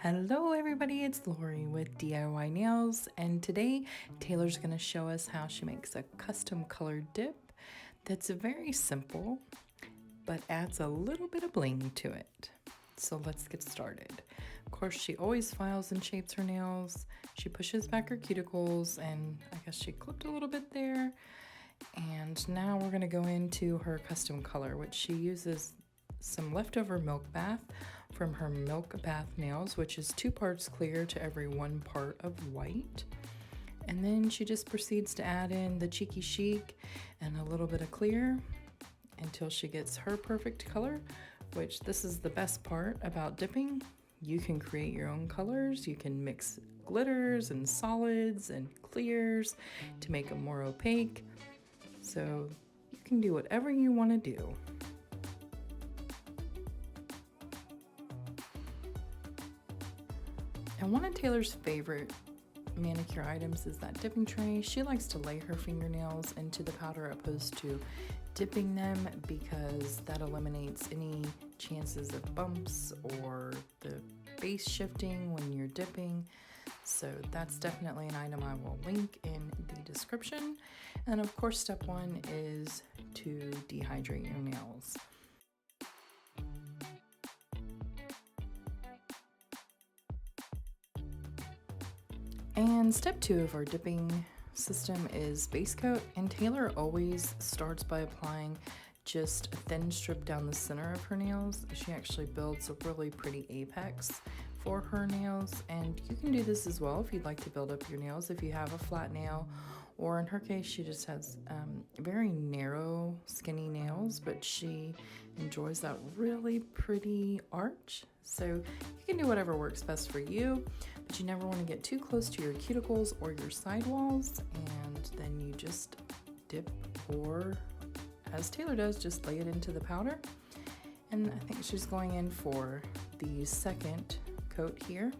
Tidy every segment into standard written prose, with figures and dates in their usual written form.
Hello everybody, it's Lori with DIY Nails, and today Taylor's going to show us how she makes a custom colored dip that's very simple but adds a little bit of bling to it. So let's get started. Of course, she always files and shapes her nails. She pushes back her cuticles, and I guess she clipped a little bit there. And now we're going to go into her custom color, which she uses some leftover milk bath from her milk bath nails, which is 2 parts clear to every 1 part of white. And then she just proceeds to add in the cheeky chic and a little bit of clear until she gets her perfect color, which this is the best part about dipping. You can create your own colors. You can mix glitters and solids and clears to make them more opaque. So you can do whatever you want to do. And one of Taylor's favorite manicure items is that dipping tray. She likes to lay her fingernails into the powder opposed to dipping them because that eliminates any chances of bumps or the base shifting when you're dipping. So that's definitely an item I will link in the description. And of course, step 1 is to dehydrate your nails. And step 2 of our dipping system is base coat, and Taylor always starts by applying just a thin strip down the center of her nails. She actually builds a really pretty apex for her nails, and you can do this as well if you'd like to build up your nails if you have a flat nail, or in her case she just has very narrow skinny nails, but she enjoys that really pretty arch. So you can do whatever works best for you, but you never want to get too close to your cuticles or your sidewalls, and then you just dip, or as Taylor does, just lay it into the powder. And I think she's going in for the second coat here.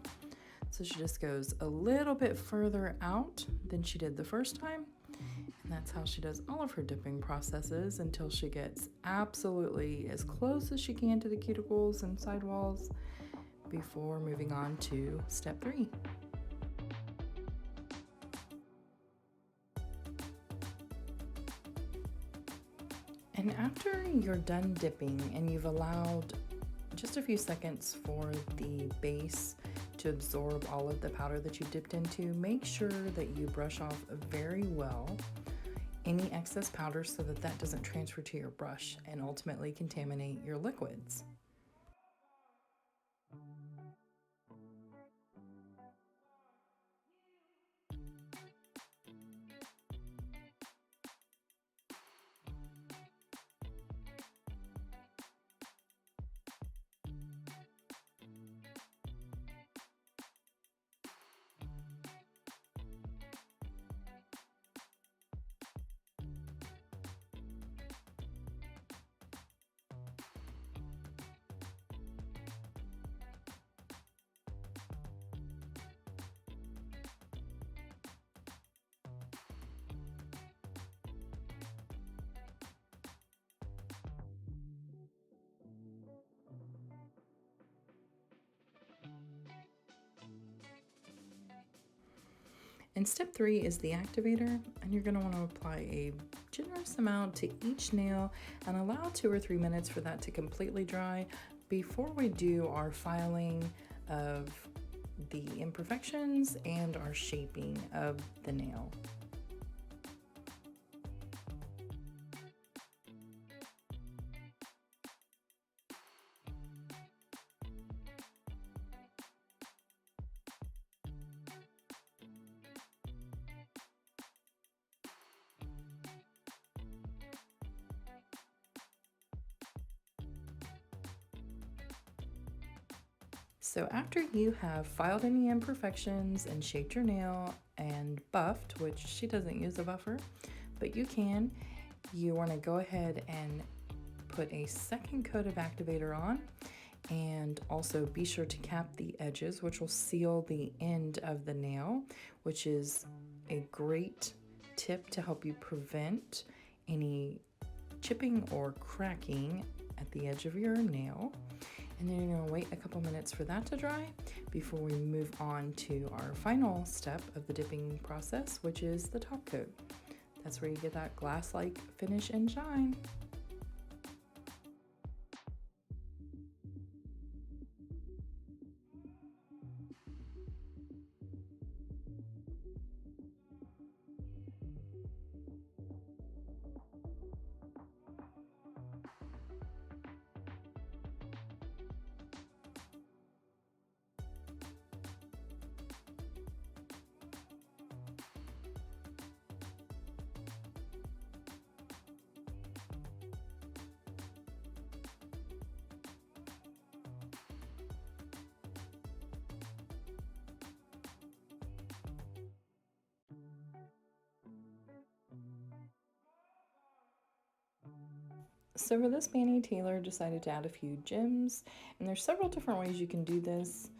So she just goes a little bit further out than she did the first time. And that's how she does all of her dipping processes until she gets absolutely as close as she can to the cuticles and sidewalls before moving on to step 3. And after you're done dipping and you've allowed just a few seconds for the base to absorb all of the powder that you dipped into, make sure that you brush off very well any excess powder so that that doesn't transfer to your brush and ultimately contaminate your liquids. And step 3 is the activator, and you're going to want to apply a generous amount to each nail and allow 2 or 3 minutes for that to completely dry before we do our filing of the imperfections and our shaping of the nail. So after you have filed any imperfections and shaped your nail and buffed, which she doesn't use a buffer, but you can, you want to go ahead and put a second coat of activator on, and also be sure to cap the edges, which will seal the end of the nail, which is a great tip to help you prevent any chipping or cracking at the edge of your nail. And then you're gonna wait a couple minutes for that to dry before we move on to our final step of the dipping process, which is the top coat. That's where you get that glass-like finish and shine. So for this mani, Taylor decided to add a few gems, and there's several different ways you can do this.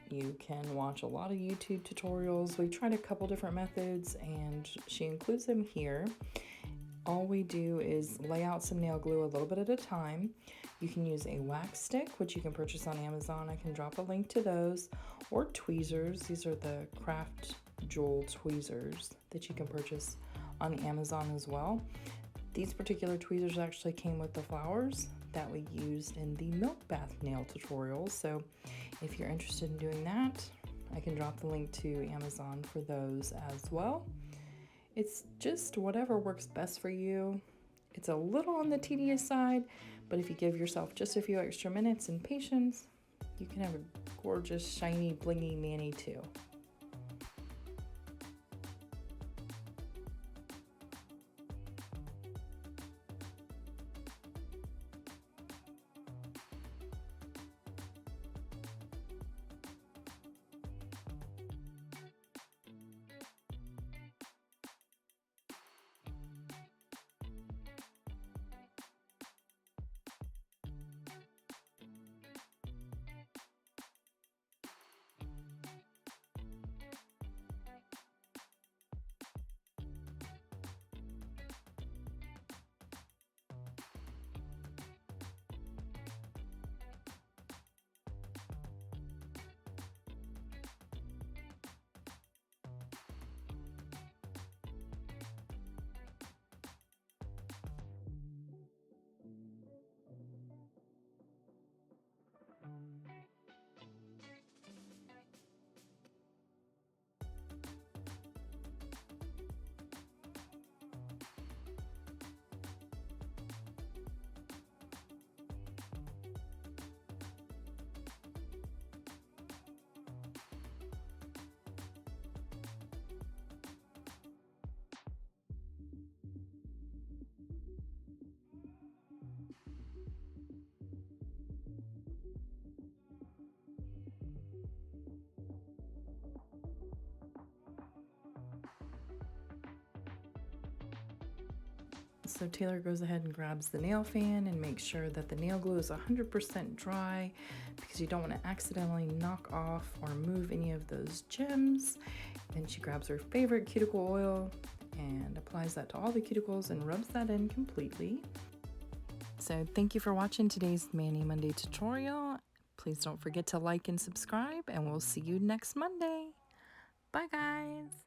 You can watch a lot of YouTube tutorials. We tried a couple different methods and she includes them here. All we do is lay out some nail glue a little bit at a time. You can use a wax stick, which you can purchase on Amazon. I can drop a link to those, or tweezers. These are the craft jewel tweezers that you can purchase on Amazon as well. These particular tweezers actually came with the flowers that we used in the milk bath nail tutorial. So if you're interested in doing that, I can drop the link to Amazon for those as well. It's just whatever works best for you. It's a little on the tedious side, but if you give yourself just a few extra minutes and patience, you can have a gorgeous, shiny, blingy mani too. So Taylor goes ahead and grabs the nail fan and makes sure that the nail glue is 100% dry because you don't want to accidentally knock off or move any of those gems. Then she grabs her favorite cuticle oil and applies that to all the cuticles and rubs that in completely. So thank you for watching today's Mani Monday tutorial. Please don't forget to like and subscribe, and we'll see you next Monday. Bye guys!